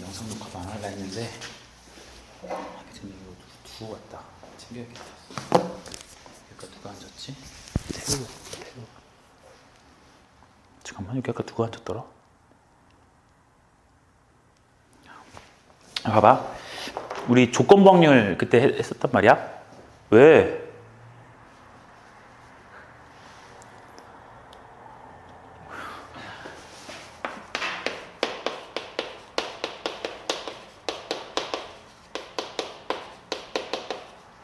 영상 녹화도 안 하려 했는데 하기 전에 이거 두고 갔다. 챙겨야겠다. 여기가 누가 앉았지? 태우. 잠깐만, 여기 아까 누가 앉았더라? 봐봐, 우리 조건부 확률 그때 했었단 말이야. 왜?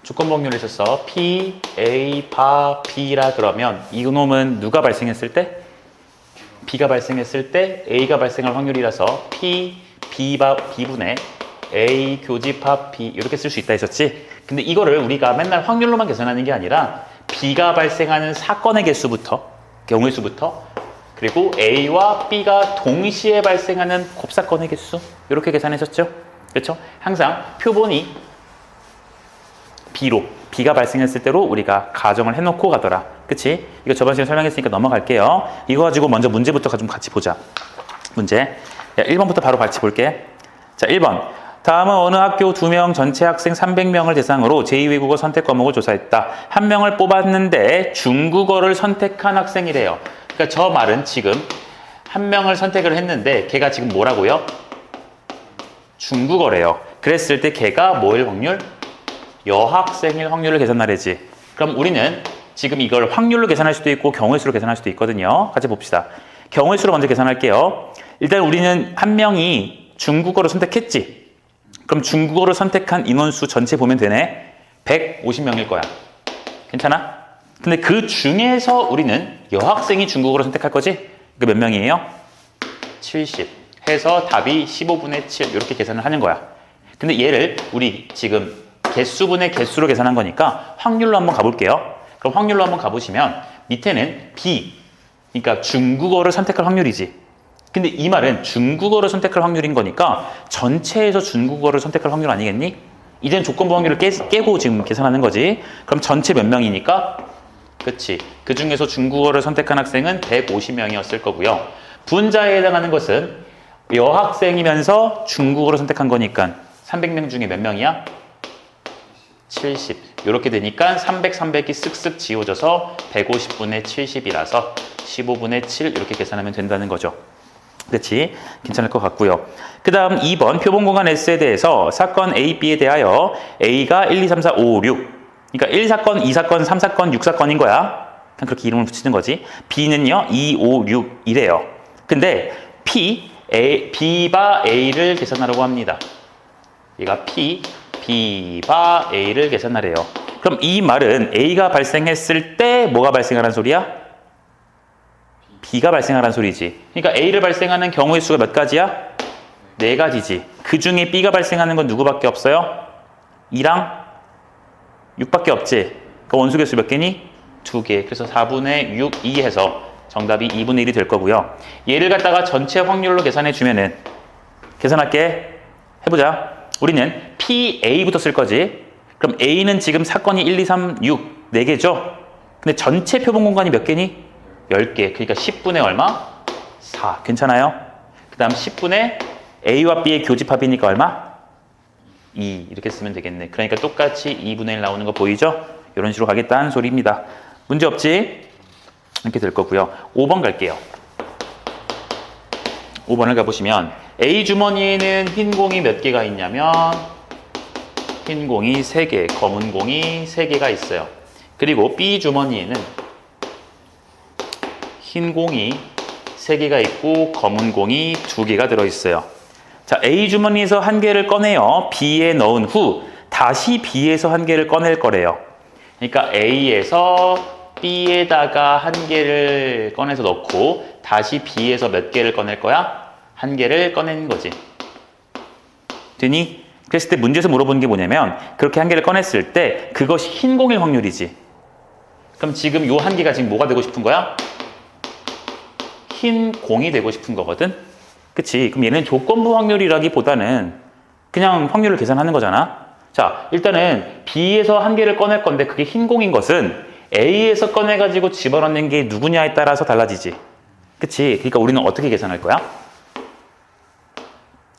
조건부 확률을 있었어. P, A, 바, B라 그러면 이놈은 누가 발생했을 때? B가 발생했을 때 A가 발생할 확률이라서 P, B분의 A 교집합 B 이렇게 쓸 수 있다 했었지. 근데 이거를 우리가 맨날 확률로만 계산하는 게 아니라 B가 발생하는 사건의 개수부터, 경우의 수부터, 그리고 A와 B가 동시에 발생하는 곱사건의 개수 이렇게 계산했었죠. 그렇죠? 항상 표본이 B가 발생했을 때로 우리가 가정을 해놓고 가더라. 그치? 이거 저번 시간에 설명했으니까 넘어갈게요. 이거 가지고 먼저 문제부터 좀 같이 보자. 문제. 1번부터 바로 같이 볼게. 자, 1번. 다음은 어느 학교 2명 전체 학생 300명을 대상으로 제2외국어 선택 과목을 조사했다. 한 명을 뽑았는데 중국어를 선택한 학생이래요. 그러니까 저 말은 지금 한 명을 선택을 했는데 걔가 지금 뭐라고요? 중국어래요. 그랬을 때 걔가 뭐일 확률? 여학생일 확률을 계산하래지. 그럼 우리는 지금 이걸 확률로 계산할 수도 있고 경우의 수로 계산할 수도 있거든요. 같이 봅시다. 경우의 수로 먼저 계산할게요. 일단 우리는 한 명이 중국어를 선택했지. 그럼 중국어를 선택한 인원수 전체 보면 되네. 150명일 거야. 괜찮아? 근데 그 중에서 우리는 여학생이 중국어를 선택할 거지? 그 몇 명이에요? 70 해서 답이 15분의 7 이렇게 계산을 하는 거야. 근데 얘를 우리 지금 개수분의 개수로 계산한 거니까 확률로 한번 가볼게요. 그럼 확률로 한번 가보시면 밑에는 B, 그러니까 중국어를 선택할 확률이지. 근데 이 말은 중국어를 선택할 확률인 거니까 전체에서 중국어를 선택할 확률 아니겠니? 이제는 조건부 확률을 깨고 지금 계산하는 거지. 그럼 전체 몇 명이니까? 그치. 그 중에서 중국어를 선택한 학생은 150명이었을 거고요. 분자에 해당하는 것은 여학생이면서 중국어를 선택한 거니까 300명 중에 몇 명이야? 70. 이렇게 되니까 300이 쓱쓱 지워져서 150분의 70이라서 15분의 7 이렇게 계산하면 된다는 거죠. 그렇지? 괜찮을 것 같고요. 그 다음 2번 표본공간 S에 대해서 사건 A, B에 대하여 A가 1, 2, 3, 4, 5, 6 그러니까 1사건, 2사건, 3사건, 6사건인 거야. 그냥 그렇게 이름을 붙이는 거지. B는요 2, 5, 6 이래요. 근데 B바 A를 계산하려고 합니다. 얘가 B바 A를 계산하래요. 그럼 이 말은 A가 발생했을 때 뭐가 발생하라는 소리야? B가 발생하라는 소리지. 그러니까 A를 발생하는 경우의 수가 몇 가지야? 4가지지. 그 중에 B가 발생하는 건 누구밖에 없어요? 2랑 6밖에 없지. 그 원소 개수 몇 개니? 2개. 그래서 4분의 6, 2 해서 정답이 2분의 1이 될 거고요. 얘를 갖다가 전체 확률로 계산해 주면은 계산할게. 해보자. 우리는 PA부터 쓸 거지. 그럼 A는 지금 사건이 1, 2, 3, 6, 4개죠? 근데 전체 표본 공간이 몇 개니? 10개. 그러니까 10분의 얼마? 4. 괜찮아요? 그 다음 10분의 A와 B의 교집합이니까 얼마? 2. 이렇게 쓰면 되겠네. 그러니까 똑같이 2분의 1 나오는 거 보이죠? 이런 식으로 가겠다는 소리입니다. 문제 없지? 이렇게 될 거고요. 5번 갈게요. 5번을 가보시면 A 주머니에는 흰 공이 몇 개가 있냐면 흰 공이 3개, 검은 공이 3개가 있어요. 그리고 B 주머니에는 흰 공이 3개가 있고 검은 공이 2개가 들어있어요. 자, A 주머니에서 한 개를 꺼내요. B에 넣은 후 다시 B에서 한 개를 꺼낼 거래요. 그러니까 A에서 B에다가 한 개를 꺼내서 넣고 다시 B에서 몇 개를 꺼낼 거야? 한 개를 꺼내는 거지. 되니? 그랬을 때 문제에서 물어보는 게 뭐냐면 그렇게 한 개를 꺼냈을 때 그것이 흰 공일 확률이지. 그럼 지금 요 한 개가 지금 뭐가 되고 싶은 거야? 흰 공이 되고 싶은 거거든? 그치? 그럼 얘는 조건부 확률이라기보다는 그냥 확률을 계산하는 거잖아? 자, 일단은 B에서 한 개를 꺼낼 건데 그게 흰 공인 것은 A에서 꺼내가지고 집어넣는 게 누구냐에 따라서 달라지지. 그치? 그러니까 우리는 어떻게 계산할 거야?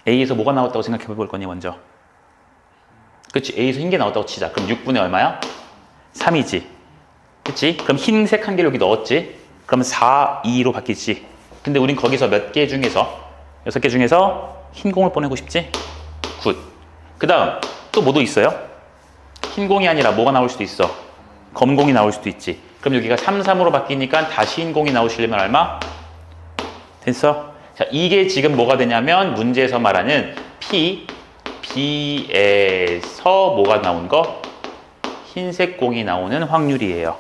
A에서 뭐가 나왔다고 생각해 볼 거니 먼저? 그치? A에서 흰 게 나왔다고 치자. 그럼 6분의 얼마야? 3이지. 그치? 그럼 흰색 한 개를 여기 넣었지? 그럼 4, 2로 바뀌지. 근데 우린 거기서 몇 개 중에서 6개 중에서 흰 공을 보내고 싶지? 굿. 그 다음 또 뭐도 있어요? 흰 공이 아니라 뭐가 나올 수도 있어? 검은 공이 나올 수도 있지. 그럼 여기가 3, 3으로 바뀌니까 다시 흰 공이 나오시려면 얼마? 됐어? 자, 이게 지금 뭐가 되냐면 문제에서 말하는 B에서 뭐가 나온 거? 흰색 공이 나오는 확률이에요.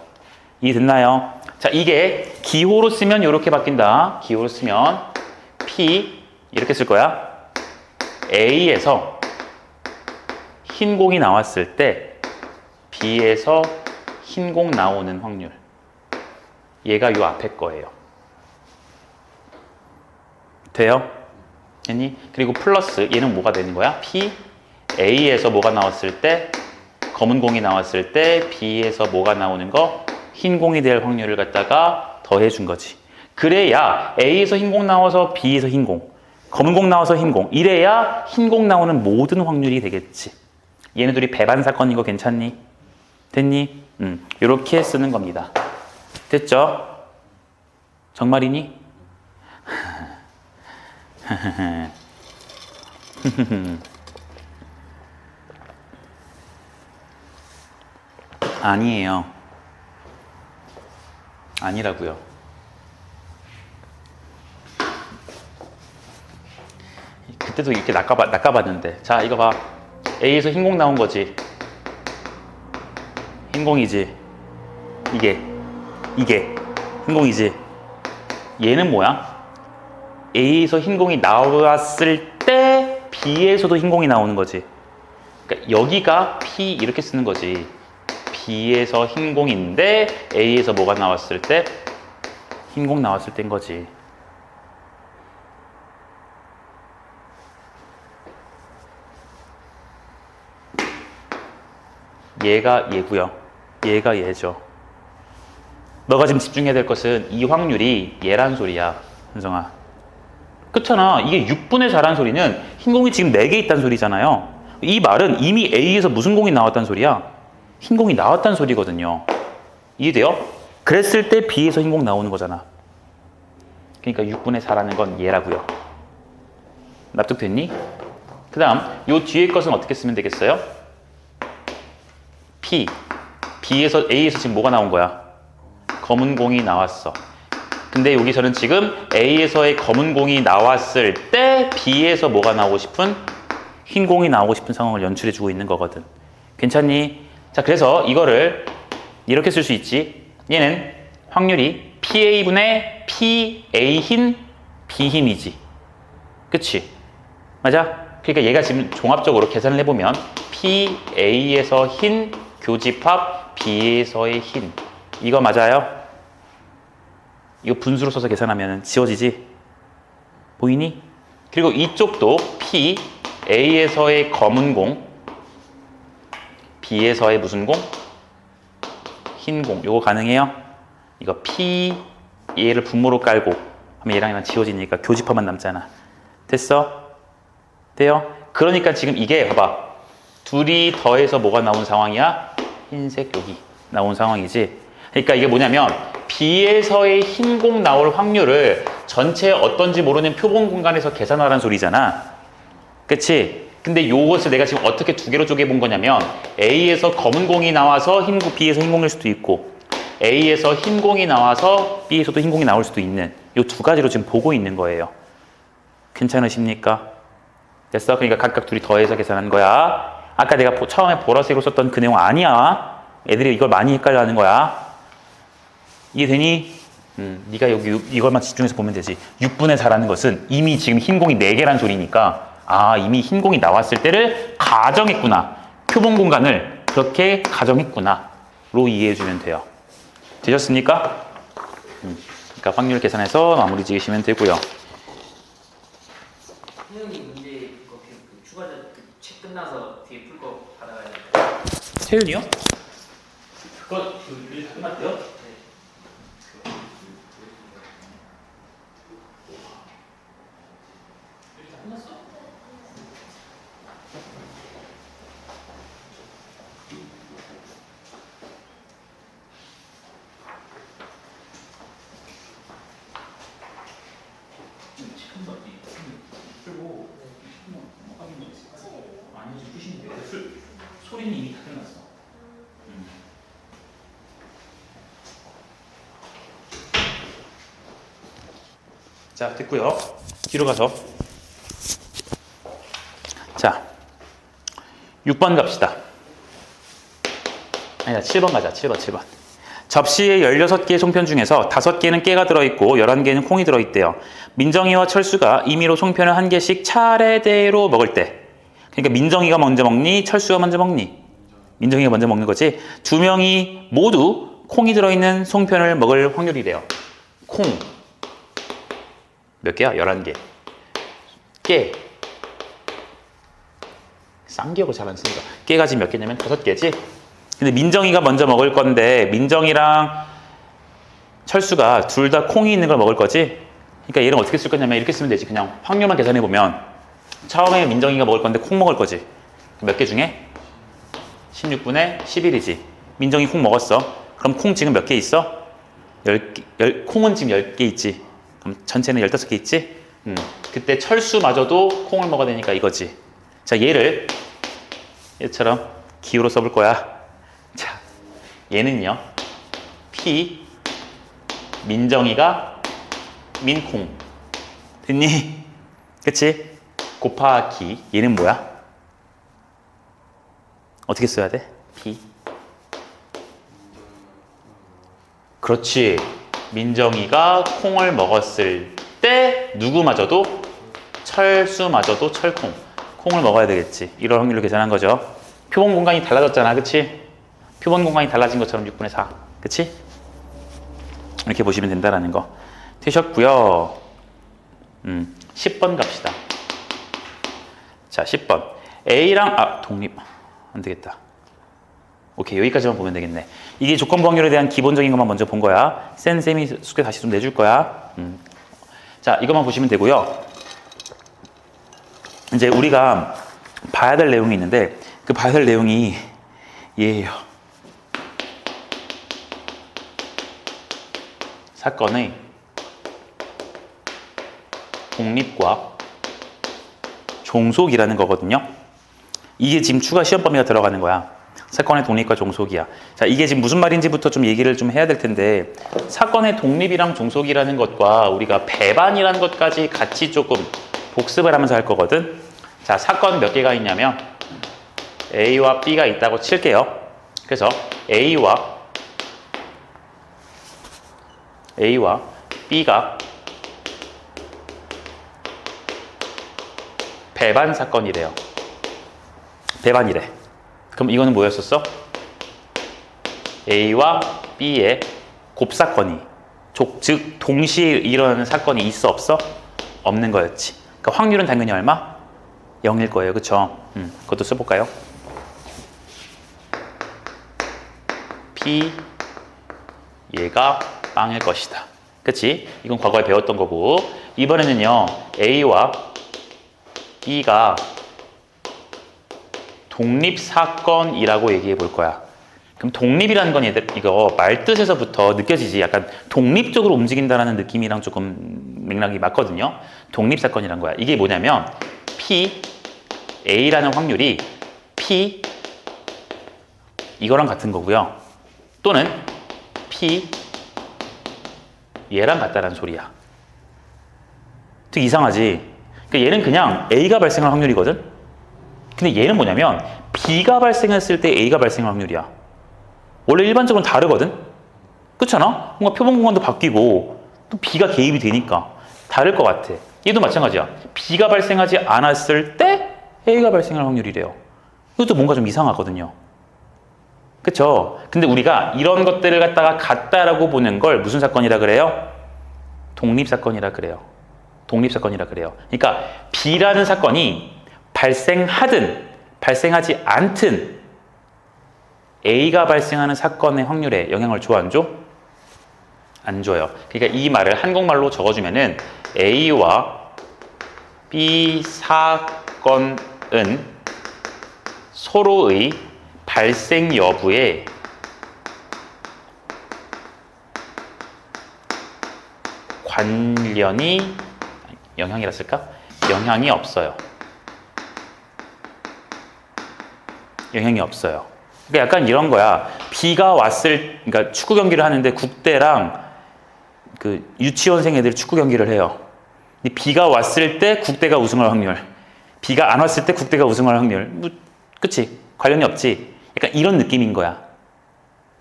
이해됐나요? 자, 이게 기호로 쓰면 이렇게 바뀐다. 기호로 쓰면 P 이렇게 쓸 거야. A에서 흰 공이 나왔을 때 B에서 흰 공 나오는 확률. 얘가 요 앞에 거예요. 돼요? 됐니? 그리고 플러스 얘는 뭐가 되는 거야? P A에서 뭐가 나왔을 때 검은 공이 나왔을 때 B에서 뭐가 나오는 거? 흰 공이 될 확률을 갖다가 더해 준 거지. 그래야 A에서 흰 공 나와서 B에서 흰 공, 검은 공 나와서 흰 공, 이래야 흰 공 나오는 모든 확률이 되겠지. 얘네들이 배반 사건인 거 괜찮니? 됐니? 이렇게 쓰는 겁니다. 됐죠? 정말이니? 아니에요. 아니라고요. 그때도 이렇게 낚아봤는데. 자, 이거 봐. A에서 흰공 나온 거지. 흰공이지. 이게 흰공이지. 얘는 뭐야? A에서 흰공이 나왔을 때 B에서도 흰공이 나오는 거지. 그러니까 여기가 P 이렇게 쓰는 거지. B에서 흰공인데 A에서 뭐가 나왔을 때? 흰공 나왔을 때인 거지. 얘가 얘고요. 얘가 얘죠. 너가 지금 집중해야 될 것은 이 확률이 얘란 소리야. 현정아. 그렇잖아. 이게 6분의 4란 소리는 흰공이 지금 4개 있다는 소리잖아요. 이 말은 이미 A에서 무슨 공이 나왔다는 소리야? 흰공이 나왔다는 소리거든요. 이해돼요? 그랬을 때 B에서 흰공 나오는 거잖아. 그러니까 6분의 4라는 건 얘라고요. 납득됐니? 그 다음 요 뒤에 것은 어떻게 쓰면 되겠어요? B에서 A에서 지금 뭐가 나온 거야? 검은 공이 나왔어. 근데 여기서는 지금 A에서의 검은 공이 나왔을 때 B에서 뭐가 나오고 싶은? 흰 공이 나오고 싶은 상황을 연출해주고 있는 거거든. 괜찮니? 자, 그래서 이거를 이렇게 쓸 수 있지. 얘는 확률이 PA분의 PA 흰, B 흰이지. 그치? 맞아? 그러니까 얘가 지금 종합적으로 계산을 해보면 PA에서 흰 교집합 B에서의 흰. 이거 맞아요? 이거 분수로 써서 계산하면 지워지지? 보이니? 그리고 이쪽도 P, A에서의 검은 공, B에서의 무슨 공? 흰 공. 요거 가능해요? 이거 P, 얘를 분모로 깔고 하면 얘랑 지워지니까 교집합만 남잖아. 됐어? 돼요? 그러니까 지금 이게 봐봐. 둘이 더해서 뭐가 나온 상황이야? 흰색 여기 나온 상황이지. 그러니까 이게 뭐냐면 B에서의 흰 공 나올 확률을 전체 어떤지 모르는 표본 공간에서 계산하라는 소리잖아. 그치? 근데 이것을 내가 지금 어떻게 두 개로 쪼개 본 거냐면 A에서 검은 공이 나와서 B에서 흰 공일 수도 있고 A에서 흰 공이 나와서 B에서도 흰 공이 나올 수도 있는 이 두 가지로 지금 보고 있는 거예요. 괜찮으십니까? 됐어? 그러니까 각각 둘이 더해서 계산한 거야. 아까 내가 처음에 보라색으로 썼던 그 내용 아니야. 애들이 이걸 많이 헷갈려하는 거야. 이해되니? 네가 여기 이것만 집중해서 보면 되지. 6분의 4라는 것은 이미 지금 흰공이 4개란 소리니까 이미 흰공이 나왔을 때를 가정했구나. 표본 공간을 그렇게 가정했구나. 로 이해해주면 돼요. 되셨습니까? 그러니까 확률 계산해서 마무리 지으시면 되고요. 태연이 문제 그 추가자 책 끝나서 뒤에 풀 거 받아가야 돼. 태윤이요? 그거 일 끝났대요? 네. 끝났어? 아니, 끝인데. 소리는 이미 다 끝났어. 자, 됐고요. 뒤로 가서. 자, 6번 갑시다. 아니다, 7번 가자. 7번. 접시에 16개의 송편 중에서 5개는 깨가 들어있고 11개는 콩이 들어있대요. 민정이와 철수가 임의로 송편을 한 개씩 차례대로 먹을 때, 그러니까 민정이가 먼저 먹니? 철수가 먼저 먹니? 민정이가 먼저 먹는 거지. 두 명이 모두 콩이 들어있는 송편을 먹을 확률이래요. 콩 몇 개야? 11개. 깨 쌍기역을 잘 안 쓰니까 깨가 지금 몇 개냐면 5개지. 근데 민정이가 먼저 먹을 건데 민정이랑 철수가 둘 다 콩이 있는 걸 먹을 거지. 그러니까 얘는 어떻게 쓸 거냐면 이렇게 쓰면 되지. 그냥 확률만 계산해 보면 처음에 민정이가 먹을 건데 콩 먹을 거지. 몇 개 중에? 16분의 11이지. 민정이 콩 먹었어. 그럼 콩 지금 몇 개 있어? 콩은 지금 10개 있지. 그럼 전체는 15개 있지? 그때 철수마저도 콩을 먹어야 되니까 이거지. 자, 얘처럼 기호로 써볼 거야. 자, 얘는요. P 민정이가 민콩 됐니? 그치? 곱하기 얘는 뭐야? 어떻게 써야 돼? P 그렇지. 민정이가 콩을 먹었을 때 누구마저도 철수마저도 철콩 콩을 먹어야 되겠지. 이런 확률로 계산한 거죠. 표본 공간이 달라졌잖아. 그치? 표본 공간이 달라진 것처럼 6분의 4 그치? 이렇게 보시면 된다라는 거 되셨고요. 10번 갑시다. 자, 10번 A랑 독립 안 되겠다. 오케이, 여기까지만 보면 되겠네. 이게 조건부 확률에 대한 기본적인 것만 먼저 본 거야. 쌤이 숙제 다시 좀 내줄 거야. 자, 이것만 보시면 되고요. 이제 우리가 봐야 될 내용이 있는데 그 봐야 될 내용이 얘예요. 사건의 독립과 종속이라는 거거든요. 이게 지금 추가 시험 범위가 들어가는 거야. 사건의 독립과 종속이야. 자, 이게 지금 무슨 말인지부터 좀 얘기를 좀 해야 될 텐데 사건의 독립이랑 종속이라는 것과 우리가 배반이라는 것까지 같이 조금 복습을 하면서 할 거거든. 자, 사건 몇 개가 있냐면 A와 B가 있다고 칠게요. 그래서 A와 B가 배반 사건이래요. 배반이래. 그럼 이거는 뭐였었어? A와 B의 곱사건이 즉 동시에 일어나는 사건이 있어 없어? 없는 거였지. 그러니까 확률은 당연히 얼마? 0일 거예요. 그쵸? 그것도 써볼까요? P 얘가 빵일 것이다. 그치? 이건 과거에 배웠던 거고 이번에는요 A와 B가 독립사건이라고 얘기해 볼 거야. 그럼 독립이라는 건 얘들 이거 말뜻에서부터 느껴지지. 약간 독립적으로 움직인다는 느낌이랑 조금 맥락이 맞거든요. 독립사건이란 거야. 이게 뭐냐면 P, A라는 확률이 P 이거랑 같은 거고요. 또는 P 얘랑 같다라는 소리야. 되게 이상하지? 그러니까 얘는 그냥 A가 발생할 확률이거든? 근데 얘는 뭐냐면 B가 발생했을 때 A가 발생할 확률이야. 원래 일반적으로는 다르거든? 그렇잖아? 뭔가 표본 공간도 바뀌고 또 B가 개입이 되니까 다를 것 같아. 얘도 마찬가지야. B가 발생하지 않았을 때 A가 발생할 확률이래요. 이것도 뭔가 좀 이상하거든요. 그쵸? 근데 우리가 이런 것들을 갖다가 같다라고 보는 걸 무슨 사건이라 그래요? 독립사건이라 그래요. 독립사건이라 그래요. 그러니까 B라는 사건이 발생하든 발생하지 않든 A가 발생하는 사건의 확률에 영향을 줘, 안 줘? 안 줘요. 그러니까 이 말을 한국말로 적어주면은 A와 B 사건은 서로의 발생 여부에 관련이 영향이라 쓸까? 영향이 없어요. 영향이 없어요. 그러니까 약간 이런 거야. 비가 왔을, 그러니까 축구 경기를 하는데 국대랑 그 유치원생 애들 축구 경기를 해요. 비가 왔을 때 국대가 우승할 확률, 비가 안 왔을 때 국대가 우승할 확률, 뭐, 그치? 관련이 없지? 약간 이런 느낌인 거야.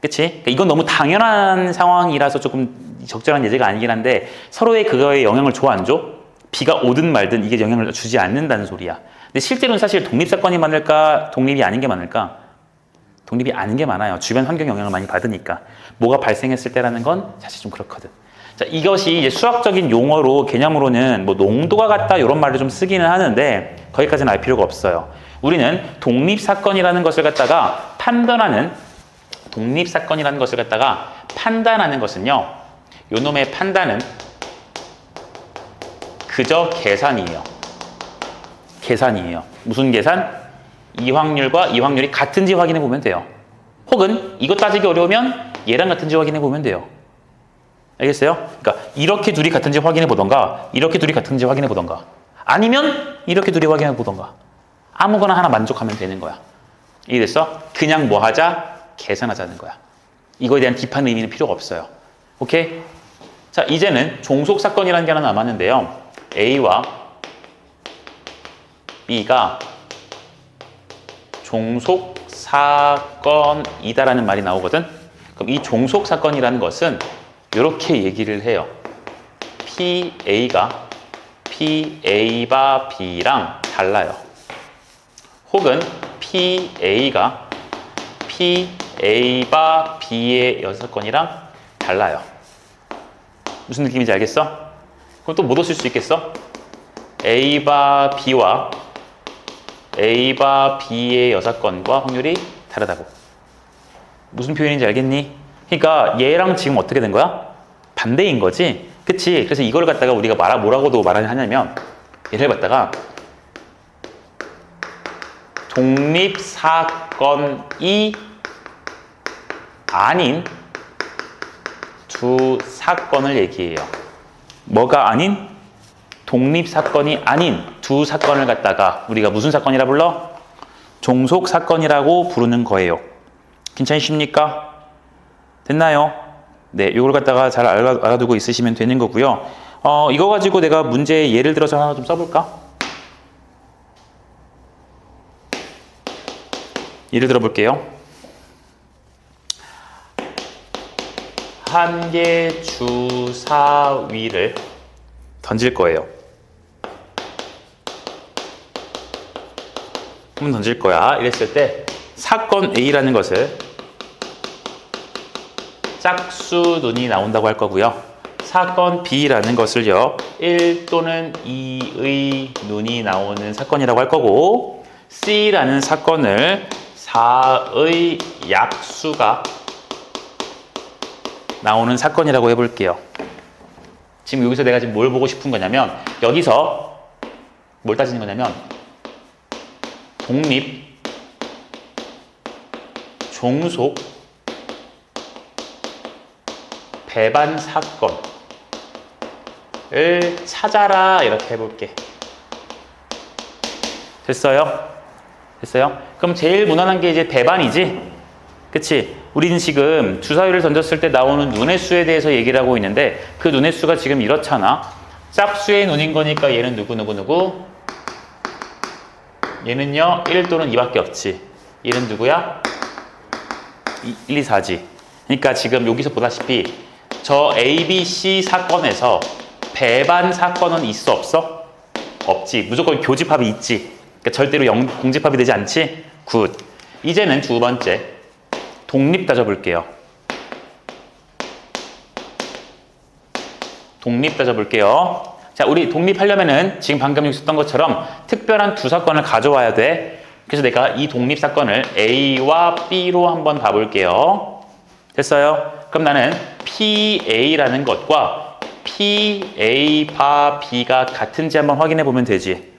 그치? 그러니까 이건 너무 당연한 상황이라서 조금 적절한 예제가 아니긴 한데 서로의 그거에 영향을 줘 안 줘? 비가 오든 말든 이게 영향을 주지 않는다는 소리야. 근데 실제로는 사실 독립사건이 많을까? 독립이 아닌 게 많을까? 독립이 아닌 게 많아요. 주변 환경 영향을 많이 받으니까. 뭐가 발생했을 때라는 건 사실 좀 그렇거든. 자, 이것이 이제 수학적인 용어로 개념으로는 뭐 농도가 같다 이런 말을 좀 쓰기는 하는데 거기까지는 알 필요가 없어요. 우리는 독립사건이라는 것을 갖다가 판단하는 것은요. 요 놈의 판단은 그저 계산이에요. 계산이에요. 무슨 계산? 이 확률과 이 확률이 같은지 확인해 보면 돼요. 혹은 이거 따지기 어려우면 얘랑 같은지 확인해 보면 돼요. 알겠어요? 그러니까 이렇게 둘이 같은지 확인해 보던가 이렇게 둘이 같은지 확인해 보던가 아니면 이렇게 둘이 확인해 보던가 아무거나 하나 만족하면 되는 거야. 이해됐어? 그냥 뭐 하자? 계산하자는 거야. 이거에 대한 딥한 의미는 필요가 없어요. 오케이? 자, 이제는 종속사건이라는 게 하나 남았는데요. A와 B가 종속사건이다라는 말이 나오거든. 그럼 이 종속사건이라는 것은 이렇게 얘기를 해요. PA가 PA바 B랑 달라요. 혹은 PA가 PA바 B의 여사건이랑 달라요. 무슨 느낌인지 알겠어? 그럼 또 못 얻을 수 있겠어? A바 B와 A바 B의 여사건과 확률이 다르다고. 무슨 표현인지 알겠니? 그러니까 얘랑 지금 어떻게 된 거야? 반대인 거지? 그치? 그래서 이걸 갖다가 우리가 뭐라고도 말하냐면 얘를 갖다가 독립사건이 아닌 두 사건을 얘기해요. 뭐가 아닌? 독립사건이 아닌 두 사건을 갖다가 우리가 무슨 사건이라 불러? 종속사건이라고 부르는 거예요. 괜찮으십니까? 됐나요? 네, 이걸 갖다가 잘 알아두고 있으시면 되는 거고요. 이거 가지고 내가 문제 예를 들어서 하나 좀 써볼까? 예를 들어 볼게요. 한 개 주사위를 던질 거예요. 한번 던질 거야. 이랬을 때 사건 A라는 것을 짝수 눈이 나온다고 할 거고요. 사건 B라는 것을요. 1 또는 2의 눈이 나오는 사건이라고 할 거고 C라는 사건을 4의 약수가 나오는 사건이라고 해볼게요. 지금 여기서 내가 지금 뭘 보고 싶은 거냐면 여기서 뭘 따지는 거냐면 독립, 종속, 배반 사건을 찾아라 이렇게 해볼게. 됐어요? 됐어요? 그럼 제일 무난한 게 이제 배반이지? 그치? 우리는 지금 주사위를 던졌을 때 나오는 눈의 수에 대해서 얘기를 하고 있는데 그 눈의 수가 지금 이렇잖아. 짝수의 눈인 거니까 얘는 누구? 얘는요 1 또는 2밖에 없지. 얘는 누구야? 1, 2, 4지. 그러니까 지금 여기서 보다시피 저 A, B, C 사건에서 배반 사건은 있어 없어? 없지. 무조건 교집합이 있지. 그러니까 절대로 공집합이 되지 않지? 굿. 이제는 두 번째 독립 따져볼게요. 독립 따져볼게요. 자, 우리 독립하려면은 지금 방금 여기 썼던 것처럼 특별한 두 사건을 가져와야 돼. 그래서 내가 이 독립 사건을 A와 B로 한번 봐볼게요. 됐어요? 그럼 나는 PA라는 것과 PA 바 B가 같은지 한번 확인해 보면 되지.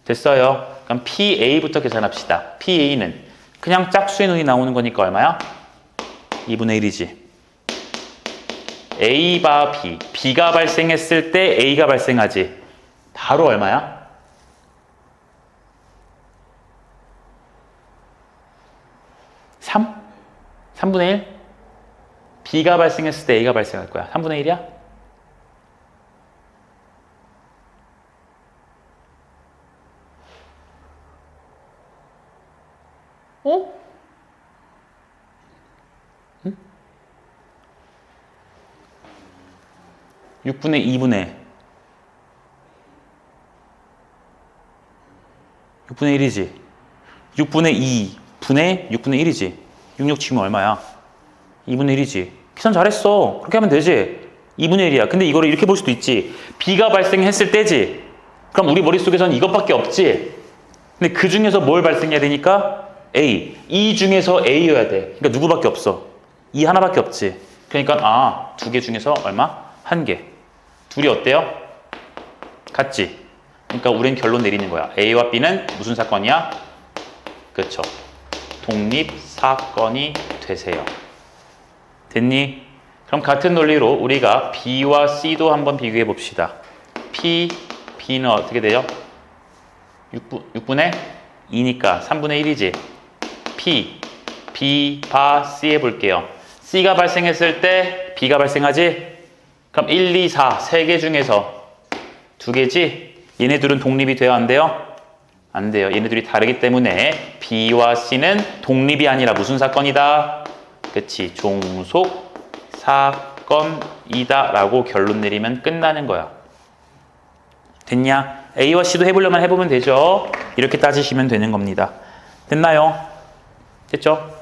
됐어요? 그럼 PA부터 계산합시다. PA는 그냥 짝수의 눈이 나오는 거니까 얼마야? 2분의 1이지. A 바 B, B가 발생했을 때 A가 발생하지. 바로 얼마야? 3분의 1? B가 발생했을 때 A가 발생할 거야. 3분의 1이야? 어? 응? 6분의 2분의 6분의 1이지. 6분의 2분의 6분의 1이지. 66 치면 얼마야? 2분의 1이지. 계산 잘했어. 그렇게 하면 되지. 2분의 1이야. 근데 이거를 이렇게 볼 수도 있지. B가 발생했을 때지. 그럼 우리 머릿속에서는 이것밖에 없지. 근데 그 중에서 뭘 발생해야 되니까? A. 이 중에서 A여야 돼. 그러니까 누구밖에 없어? 이 하나밖에 없지. 그러니까 두 개 중에서 얼마? 한 개. 둘이 어때요? 같지? 그러니까 우린 결론 내리는 거야. A와 B는 무슨 사건이야? 그쵸. 독립 사건이 되세요. 됐니? 그럼 같은 논리로 우리가 B와 C도 한번 비교해 봅시다. B는 어떻게 돼요? 6분의 2니까 3분의 1이지. B, 바, C 해볼게요. C가 발생했을 때 B가 발생하지? 그럼 1, 2, 4, 세 개 중에서 두 개지? 얘네들은 독립이 돼요? 안 돼요? 안 돼요. 얘네들이 다르기 때문에 B와 C는 독립이 아니라 무슨 사건이다? 그치, 종속 사건이다 라고 결론 내리면 끝나는 거야. 됐냐? A와 C도 해보려면 해보면 되죠. 이렇게 따지시면 되는 겁니다. 됐나요? 됐죠?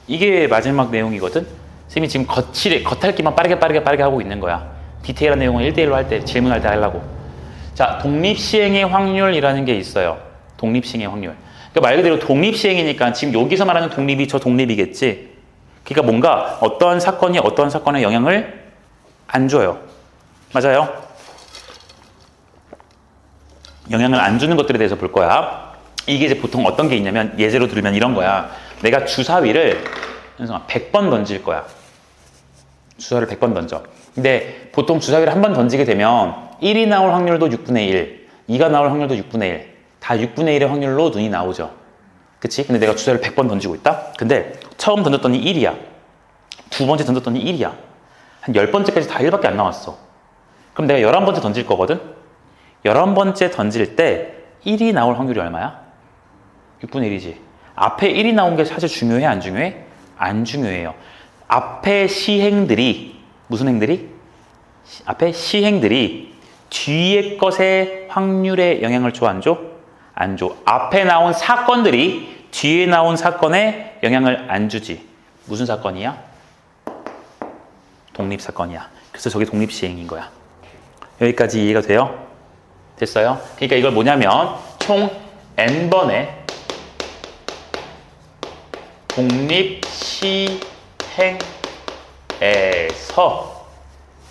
이게 마지막 내용이거든? 선생님이 지금 겉핥기만 빠르게 하고 있는 거야. 디테일한 내용은 1대1로 할 때, 질문할 때 하려고. 자, 독립시행의 확률이라는 게 있어요. 독립시행의 확률. 그러니까 말 그대로 독립시행이니까 지금 여기서 말하는 독립이 저 독립이겠지. 그러니까 뭔가 어떠한 사건이 어떠한 사건에 영향을 안 줘요. 맞아요? 영향을 안 주는 것들에 대해서 볼 거야. 이게 이제 보통 어떤 게 있냐면 예제로 들으면 이런 거야. 내가 주사위를 100번 던질 거야. 주사위를 100번 던져. 근데 보통 주사위를 한 번 던지게 되면 1이 나올 확률도 6분의 1, 2가 나올 확률도 6분의 1, 다 6분의 1의 확률로 눈이 나오죠. 그치? 근데 내가 주사위를 100번 던지고 있다? 근데 처음 던졌더니 1이야. 두 번째 던졌더니 1이야. 한 10번째까지 다 1밖에 안 나왔어. 그럼 내가 11번째 던질 거거든? 11번째 던질 때 1이 나올 확률이 얼마야? 6분의 1이지. 앞에 1이 나온 게 사실 중요해? 안 중요해? 안 중요해요. 앞에 시행들이 무슨 행들이? 앞에 시행들이 뒤에 것의 확률에 영향을 줘? 안 줘? 안 줘. 앞에 나온 사건들이 뒤에 나온 사건에 영향을 안 주지. 무슨 사건이야? 독립사건이야. 그래서 저게 독립시행인 거야. 여기까지 이해가 돼요? 됐어요? 그러니까 이걸 뭐냐면 총 n번의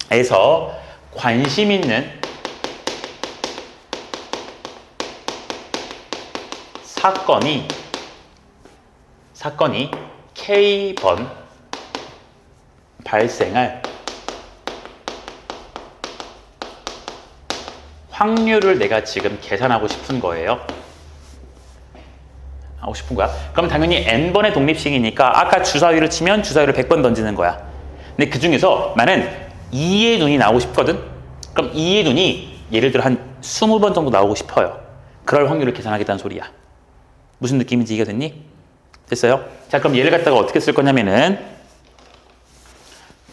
독립시행에서 관심 있는 사건이 K번 발생할 확률을 내가 지금 계산하고 싶은 거예요. 하고 싶은 거야. 그럼 당연히 n번의 독립식이니까 아까 주사위를 치면 주사위를 100번 던지는 거야. 근데 그 중에서 나는 2의 눈이 나오고 싶거든? 그럼 2의 눈이 예를 들어 한 20번 정도 나오고 싶어요. 그럴 확률을 계산하겠다는 소리야. 무슨 느낌인지 이해가 됐니? 됐어요? 자, 그럼 얘를 갖다가 어떻게 쓸 거냐면은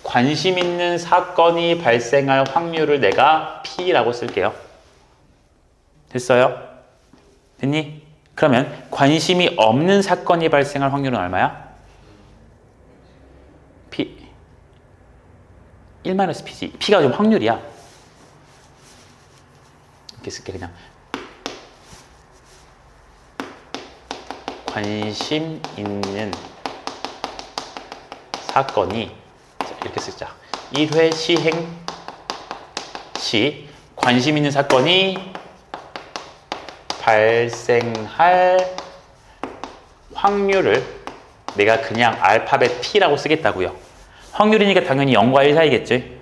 관심 있는 사건이 발생할 확률을 내가 P라고 쓸게요. 됐어요? 됐니? 그러면 관심이 없는 사건이 발생할 확률은 얼마야? P 1-P지. P가 좀 확률이야. 이렇게 쓸게 그냥. 관심 있는 사건이 이렇게 쓰자. 1회 시행 시 관심 있는 사건이 발생할 확률을 내가 그냥 알파벳 P라고 쓰겠다고요. 확률이니까 당연히 0과 1 사이겠지.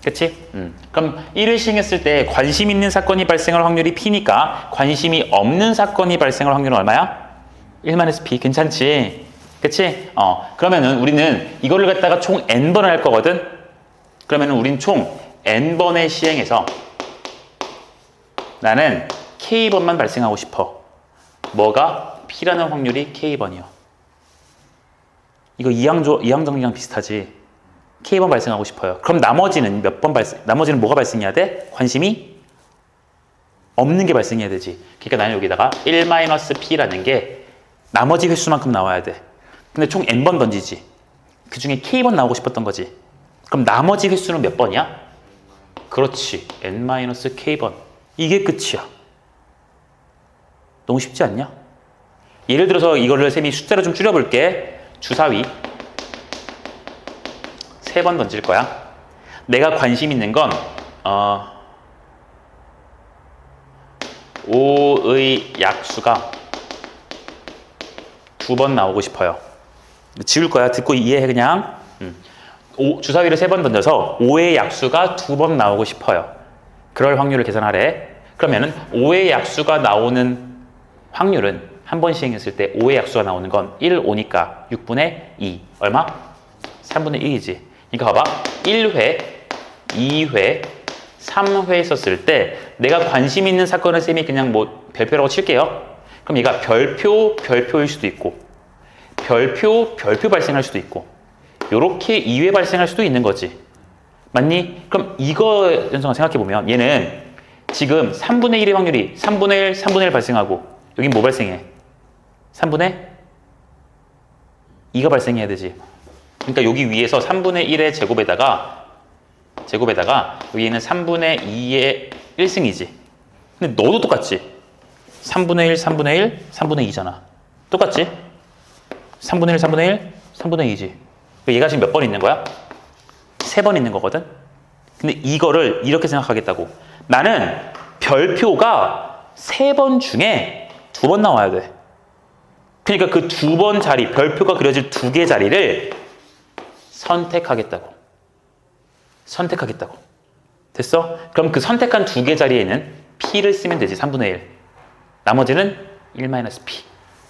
그치? 그럼 1을 시행했을 때 관심 있는 사건이 발생할 확률이 P니까 관심이 없는 사건이 발생할 확률은 얼마야? 1-P. 괜찮지? 그치? 그러면은 우리는 이거를 갖다가 총 N번을 할 거거든? 그러면은 우린 총 N번의 시행에서 나는 K번만 발생하고 싶어. 뭐가? P라는 확률이 K번이요. 이거 이항정리랑 비슷하지? K번 발생하고 싶어요. 그럼 나머지는 나머지는 뭐가 발생해야 돼? 관심이 없는 게 발생해야 되지. 그러니까 나는 여기다가 1-P라는 게 나머지 횟수만큼 나와야 돼. 근데 총 N번 던지지. 그 중에 K번 나오고 싶었던 거지. 그럼 나머지 횟수는 몇 번이야? 그렇지. N-K번. 이게 끝이야. 너무 쉽지 않냐? 예를 들어서 이거를 쌤이 숫자로 좀 줄여볼게. 주사위 3번 던질 거야. 내가 관심 있는 건 5의 약수가 2번 나오고 싶어요. 지울 거야. 듣고 이해해 그냥. 주사위를 3번 던져서 5의 약수가 2번 나오고 싶어요. 그럴 확률을 계산하래. 그러면은 5의 약수가 나오는 확률은 한 번 시행했을 때 5의 약수가 나오는 건 1, 5니까 6분의 2. 얼마? 3분의 1이지. 그러니까 봐봐. 1회, 2회, 3회 했었을 때 내가 관심 있는 사건을 쌤이 그냥 뭐 별표라고 칠게요. 그럼 얘가 별표일 수도 있고 별표 발생할 수도 있고 요렇게 2회 발생할 수도 있는 거지. 맞니? 그럼 이거 연성아 생각해보면 얘는 지금 3분의 1의 확률이 3분의 1 발생하고 여긴 뭐 발생해? 3분의 2가 발생해야 되지. 그러니까 여기 위에서 3분의 1의 제곱에다가 여기는 3분의 2의 1승이지. 근데 너도 똑같지? 3분의 1, 3분의 1, 3분의 2잖아. 똑같지? 3분의 1, 3분의 1, 3분의 2지. 얘가 지금 몇 번 있는 거야? 3번 있는 거거든? 근데 이거를 이렇게 생각하겠다고. 나는 별표가 3번 중에 2번 나와야 돼. 그러니까 그 2번 자리, 별표가 그려질 2개 자리를 선택하겠다고. 됐어? 그럼 그 선택한 2개 자리에는 P를 쓰면 되지. 3분의 1. 나머지는 1-P.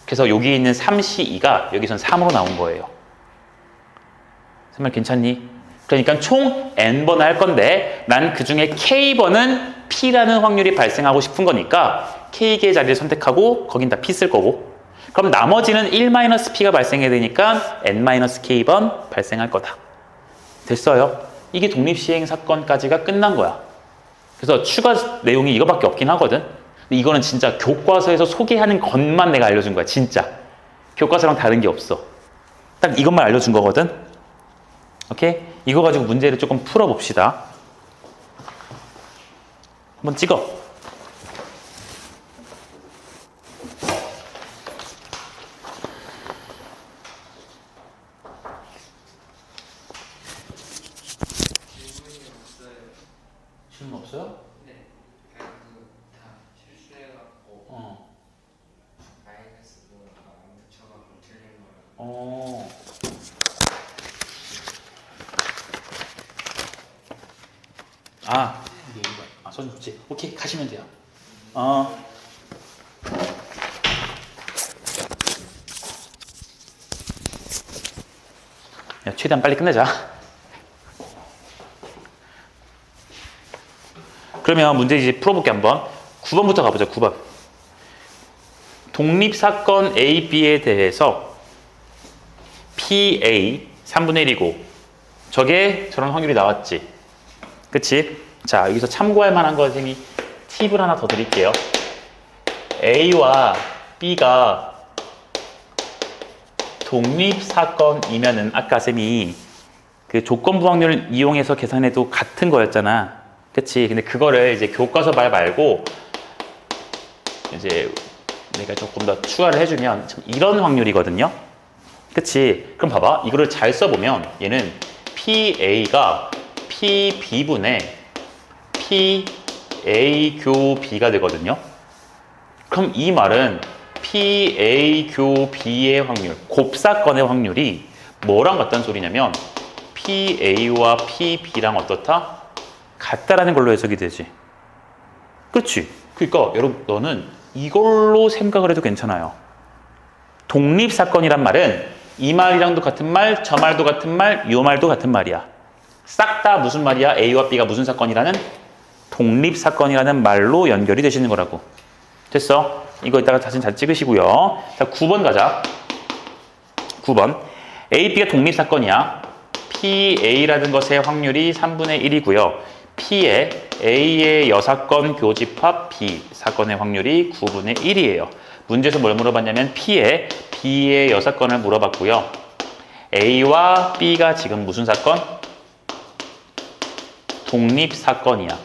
그래서 여기 있는 3C2가 여기선 3으로 나온 거예요. 정말 괜찮니? 그러니까 총 N번 할 건데 난 그 중에 K번은 P라는 확률이 발생하고 싶은 거니까 K개의 자리를 선택하고 거긴 다 P 쓸 거고 그럼 나머지는 1-P가 발생해야 되니까 N-K번 발생할 거다. 됐어요? 이게 독립시행 사건까지가 끝난 거야. 그래서 추가 내용이 이거밖에 없긴 하거든. 근데 이거는 진짜 교과서에서 소개하는 것만 내가 알려준 거야. 진짜. 교과서랑 다른 게 없어. 딱 이것만 알려준 거거든. 오케이? 이거 가지고 문제를 조금 풀어봅시다. 한번 찍어. 질문 없어요? 네. 다 실수해갖고 마이너스 안 붙여갖고 틀린 거예요. 손 좋지. 오케이, 가시면 돼요. 야, 최대한 빨리 끝내자. 그러면 문제 이제 풀어볼게 한번. 9번부터 가보자. 9번. 독립사건 A, B에 대해서 PA 3분의 1이고 저게 저런 확률이 나왔지. 그치? 자, 여기서 참고할 만한 거 쌤이 팁을 하나 더 드릴게요. A와 B가 독립사건이면은 아까 쌤이 그 조건부 확률을 이용해서 계산해도 같은 거였잖아. 그치? 근데 그거를 이제 교과서 말 말고 이제 내가 조금 더 추가를 해주면 이런 확률이거든요. 그치? 그럼 봐봐. 이거를 잘 써보면 얘는 PA가 PB분의 PA 교 B가 되거든요. 그럼 이 말은 PA 교 B의 확률, 곱사건의 확률이 뭐랑 같다는 소리냐면 PA와 PB랑 어떻다? 같다라는 걸로 해석이 되지. 그렇지? 그러니까 여러분 너는 이걸로 생각을 해도 괜찮아요. 독립사건이란 말은 이 말이랑도 같은 말, 저 말도 같은 말, 요 말도 같은 말이야. 싹 다 무슨 말이야? A와 B가 무슨 사건이라는? 독립사건이라는 말로 연결이 되시는 거라고. 됐어? 이거 이따가 사진 잘 찍으시고요. 자, 9번 가자. 9번. A, B가 독립사건이야. PA라는 것의 확률이 3분의 1이고요. P의 A의 여사건 교집합 B 사건의 확률이 9분의 1이에요. 문제에서 뭘 물어봤냐면 P의 B의 여사건을 물어봤고요. A와 B가 지금 무슨 사건? 독립사건이야.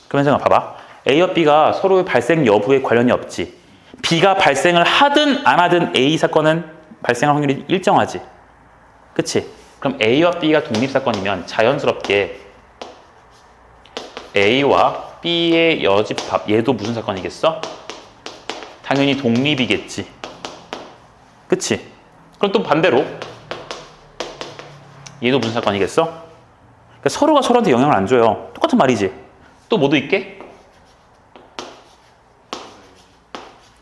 그러면 생각 봐봐. A와 B가 서로의 발생 여부에 관련이 없지. B가 발생을 하든 안 하든 A 사건은 발생할 확률이 일정하지. 그치? 그럼 A와 B가 독립사건이면 자연스럽게 A와 B의 여집합, 얘도 무슨 사건이겠어? 당연히 독립이겠지. 그치? 그럼 또 반대로 얘도 무슨 사건이겠어? 그러니까 서로가 서로한테 영향을 안 줘요. 똑같은 말이지. 또 뭐도 있게?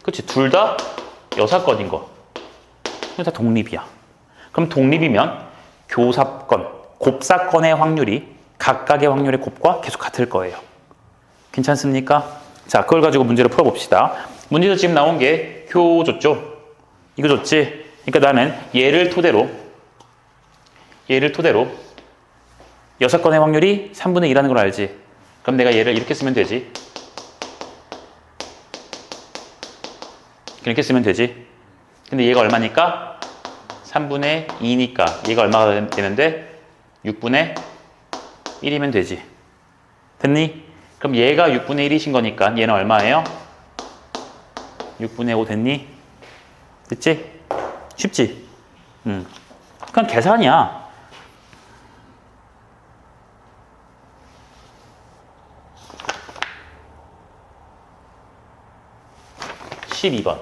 그치? 둘 다 여사건인 거. 다 독립이야. 그럼 독립이면 교사건, 곱사건의 확률이 각각의 확률의 곱과 계속 같을 거예요. 괜찮습니까? 자, 그걸 가지고 문제를 풀어봅시다. 문제에서 지금 나온 게 표 줬죠? 이거 줬지? 그러니까 나는 얘를 토대로 여사건의 확률이 3분의 2라는 걸 알지? 그럼 내가 얘를 이렇게 쓰면 되지. 이렇게 쓰면 되지. 근데 얘가 얼마니까? 3분의 2니까 얘가 얼마가 되는데? 6분의 1이면 되지. 됐니? 그럼 얘가 6분의 1이신 거니까 얘는 얼마예요? 6분의 5 됐니? 됐지? 쉽지? 그냥 계산이야. (12번)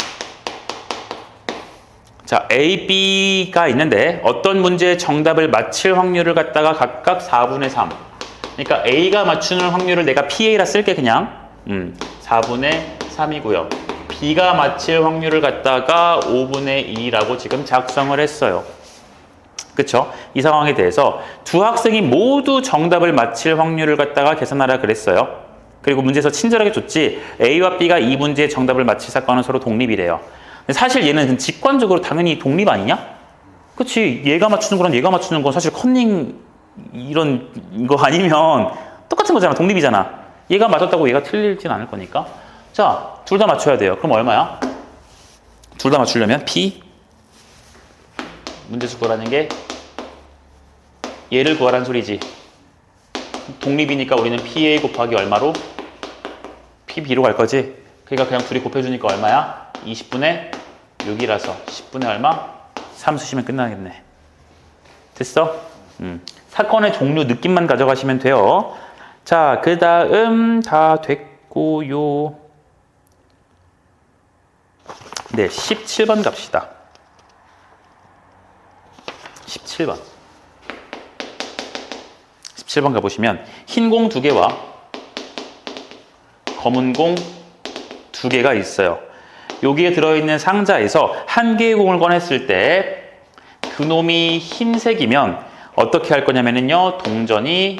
자, A, B가 있는데 어떤 문제의 정답을 맞힐 확률을 갖다가 각각 4분의 3. 그러니까 A가 맞추는 확률을 내가 PA라 쓸게 그냥. 4분의 3이고요. B가 맞힐 확률을 갖다가 5분의 2라고 지금 작성을 했어요. 그쵸? 이 상황에 대해서 두 학생이 모두 정답을 맞힐 확률을 갖다가 계산하라 그랬어요. 그리고 문제에서 친절하게 줬지. A와 B가 이 문제의 정답을 맞힐 사건은 서로 독립이래요. 사실 얘는 직관적으로 당연히 독립 아니냐? 그치? 얘가 맞추는 거랑 얘가 맞추는 건 사실 컨닝 이런 거 아니면 똑같은 거잖아. 독립이잖아. 얘가 맞았다고 얘가 틀리진 않을 거니까. 자, 둘 다 맞춰야 돼요. 그럼 얼마야? 둘 다 맞추려면 P 문제수 구하라는 게 얘를 구하라는 소리지. 독립이니까 우리는 PA 곱하기 얼마로? PB로 갈 거지? 그러니까 그냥 둘이 곱해주니까 얼마야? 20분의 6이라서 10분의 얼마? 3 쓰시면 끝나겠네. 됐어? 사건의 종류 느낌만 가져가시면 돼요. 자, 그 다음 다 됐고요. 네, 17번 갑시다. 17번. 17번 가보시면 흰 공 2개와 검은 공 2개가 있어요. 여기에 들어있는 상자에서 한 개의 공을 꺼냈을 때 그놈이 흰색이면 어떻게 할 거냐면요. 동전이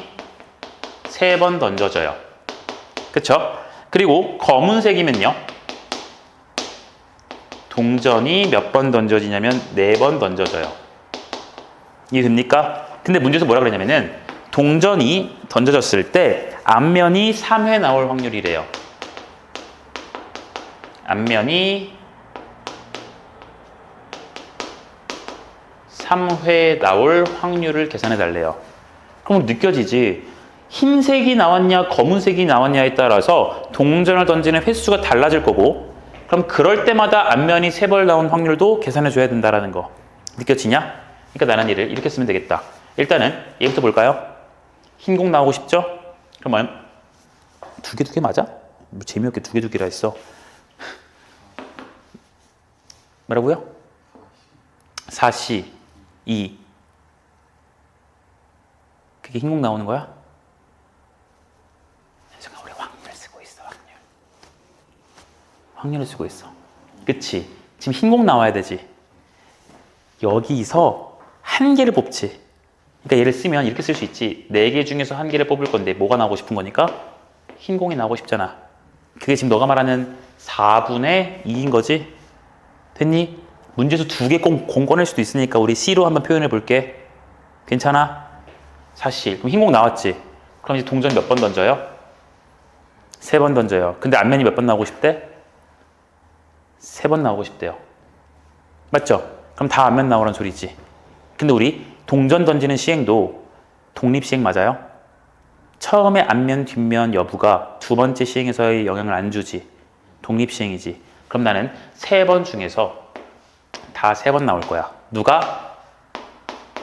3번 던져져요. 그쵸? 그리고 검은색이면요. 동전이 몇 번 던져지냐면 4번 던져져요. 이해됩니까? 근데 문제에서 뭐라 그러냐면은 동전이 던져졌을 때 앞면이 3회 나올 확률이래요. 앞면이 3회 나올 확률을 계산해 달래요. 그럼 느껴지지? 흰색이 나왔냐 검은색이 나왔냐에 따라서 동전을 던지는 횟수가 달라질 거고, 그럼 그럴 때마다 앞면이 3번 나온 확률도 계산해 줘야 된다는 거 느껴지냐? 그러니까 나는 얘를 이렇게 쓰면 되겠다. 일단은 얘부터 볼까요? 흰 공 나오고 싶죠? 그럼 두 개 맞아? 뭐 재미없게 두 개라 했어. 뭐라고요? 4C 2 이게 흰공 나오는 거야? 잠깐 우리 확률 쓰고 있어. 확률을 쓰고 있어. 그치? 지금 흰공 나와야 되지. 여기서 한 개를 뽑지. 그러니까 얘를 쓰면 이렇게 쓸 수 있지. 4개 중에서 한 개를 뽑을 건데 뭐가 나오고 싶은 거니까? 흰공이 나오고 싶잖아. 그게 지금 너가 말하는 4분의 2인 거지? 됐니? 문제에서 2개 공 꺼낼 수도 있으니까 우리 C로 한번 표현해 볼게. 괜찮아? 사실. 그럼 흰공 나왔지? 그럼 이제 동전 몇 번 던져요? 3번 던져요. 근데 앞면이 몇 번 나오고 싶대? 3번 나오고 싶대요. 맞죠? 그럼 다 앞면 나오란 소리지. 근데 우리 동전 던지는 시행도 독립시행 맞아요? 처음에 앞면, 뒷면 여부가 두 번째 시행에서의 영향을 안 주지. 독립시행이지. 그럼 나는 3번 중에서 다 3번 나올 거야. 누가?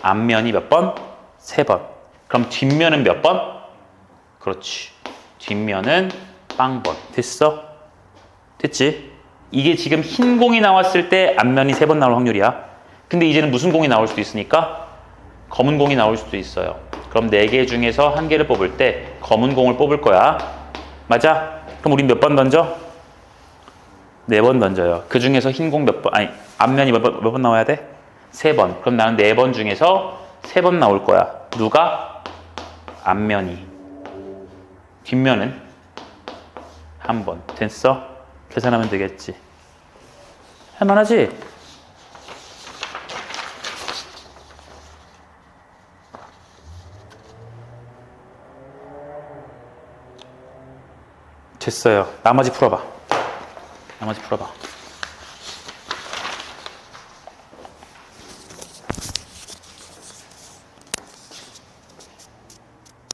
앞면이 몇 번? 3번. 그럼 뒷면은 몇 번? 그렇지. 뒷면은 빵번. 됐어? 됐지? 이게 지금 흰 공이 나왔을 때 앞면이 3번 나올 확률이야. 근데 이제는 무슨 공이 나올 수도 있으니까? 검은 공이 나올 수도 있어요. 그럼 4개 중에서 한 개를 뽑을 때 검은 공을 뽑을 거야. 맞아? 그럼 우린 몇 번 던져? 4번 던져요. 그 중에서 흰 공 몇 번, 아니, 앞면이 몇 번 나와야 돼? 3번. 그럼 나는 4번 중에서 3번 나올 거야. 누가? 앞면이. 뒷면은? 1번. 됐어? 계산하면 되겠지. 할만하지? 됐어요. 나머지 풀어봐.